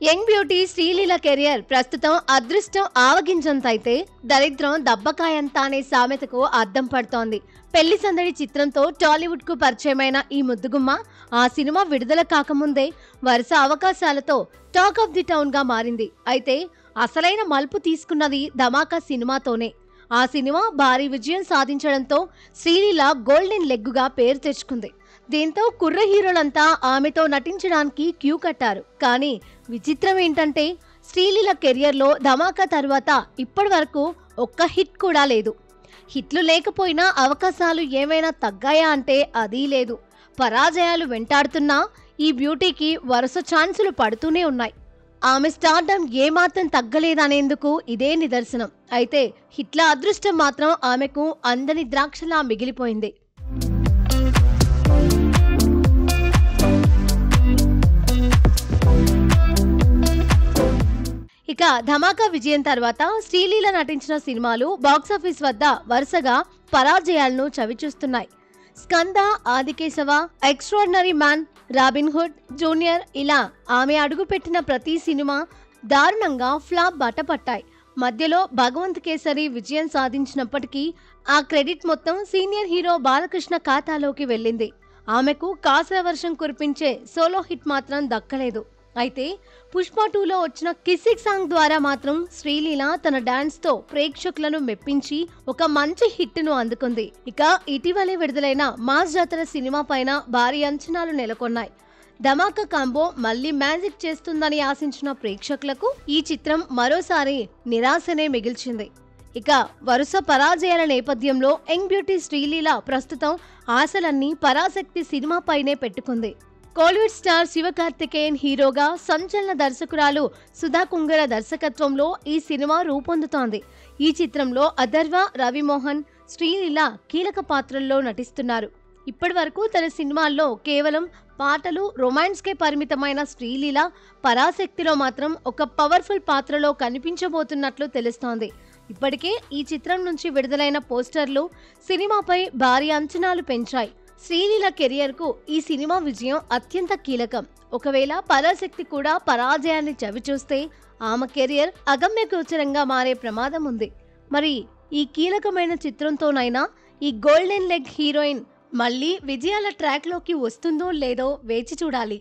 Young beauty Sreeleela career ప్రస్తుతం అదృష్టం ఆవగించంతైతే దరిద్రం దబ్బకాయంత అనే సామెతకు అద్దం పడుతోంది. పెళ్లి సందడి చిత్రంతో టాలీవుడ్ కు పరిచయమైన ఈ ముద్దుగుమ్మ ఆ సినిమా విడుదల కాకముందే వరుస అవకాశాలతో టాక్ ఆఫ్ ది టౌన్ గా మారింది. అయితే అసలైన మలుపు తీసుకున్నది ధమాకా సినిమాతోనే. ఆ సినిమా భారీ విజయం సాధించడంతో శ్రీలీల గోల్డెన్ లెగ్గుగా పేరు తెచ్చుకుంది. దీంతో కుర్ర హీరోలంతా ఆమెతో నటించడానికి క్యూ కట్టారు. కానీ విచిత్రం ఏంటంటే శ్రీలీల కెరియర్లో ధమాకా తర్వాత ఇప్పటి వరకు ఒక్క హిట్ కూడా లేదు. హిట్లు లేకపోయినా అవకాశాలు ఏమైనా తగ్గాయా అంటే అదీ లేదు. పరాజయాలు వెంటాడుతున్నా ఈ బ్యూటీకి వరుస ఛాన్సులు పడుతూనే ఉన్నాయి. ఆమె స్టార్డమ్ ఏమాత్రం తగ్గలేదనేందుకు ఇదే నిదర్శనం. అయితే హిట్ల అదృష్టం మాత్రం ఆమెకు అందని ద్రాక్షలా మిగిలిపోయింది. ఇక ధమాకా విజయం తర్వాత శ్రీలీల నటించిన సినిమాలు బాక్సాఫీస్ వద్ద వరుసగా పరాజయాలను చవిచూస్తున్నాయి. Skanda, Adikeshava, extraordinary man, Robin Hood, junior ఇలా ఆమె అడుగుపెట్టిన ప్రతి సినిమా దారుణంగా ఫ్లాప్ బాట పట్టాయి. మధ్యలో భగవంత్ కేసరి విజయం సాధించినప్పటికీ ఆ క్రెడిట్ మొత్తం సీనియర్ హీరో బాలకృష్ణ ఖాతాలోకి వెళ్ళింది. ఆమెకు కాసుల వర్షం కురిపించే సోలో హిట్ మాత్రం దక్కలేదు. అయితే పుష్ప 2లో వచ్చిన కిసిక్ సాంగ్ ద్వారా మాత్రం శ్రీలీల తన డాన్స్ తో ప్రేక్షకులను మెప్పించి ఒక మంచి హిట్ ను అందుకుంది. ఇక ఇటీవలే విడుదలైన మాస్ జాతర సినిమా పైన భారీ అంచనాలు నెలకొన్నాయి. ధమాకా కాంబో మళ్లీ మ్యాజిక్ చేస్తుందని ఆశించిన ప్రేక్షకులకు ఈ చిత్రం మరోసారి నిరాశనే మిగిల్చింది. ఇక వరుస పరాజయాల నేపథ్యంలో యంగ్ బ్యూటీ శ్రీలీల ప్రస్తుతం ఆశలన్నీ పరాశక్తి సినిమాపైనే పెట్టుకుంది. కోలీవుడ్ స్టార్ శివకార్తికేయన్ హీరోగా సంచలన దర్శకురాలు సుధా కుంగర దర్శకత్వంలో ఈ సినిమా రూపొందుతోంది. ఈ చిత్రంలో అథర్వ, రవిమోహన్, శ్రీలీల కీలక పాత్రల్లో నటిస్తున్నారు. ఇప్పటి వరకు తన సినిమాల్లో కేవలం పాటలు, రొమాన్స్ కే పరిమితమైన శ్రీలీల పరాశక్తిలో మాత్రం ఒక పవర్ఫుల్ పాత్రలో కనిపించబోతున్నట్లు తెలుస్తోంది. ఇప్పటికే ఈ చిత్రం నుంచి విడుదలైన పోస్టర్లు సినిమాపై భారీ అంచనాలు పెంచాయి. శ్రీలీల కెరియర్ కు ఈ సినిమా విజయం అత్యంత కీలకం. ఒకవేళ పరాశక్తి కూడా పరాజయాన్ని చవిచూస్తే ఆమె కెరియర్ అగమ్యగోచరంగా మారే ప్రమాదం ఉంది. మరి ఈ కీలకమైన చిత్రంతోనైనా ఈ గోల్డెన్ లెగ్ హీరోయిన్ మళ్ళీ విజయాల ట్రాక్ లోకి వస్తుందో లేదో వేచి చూడాలి.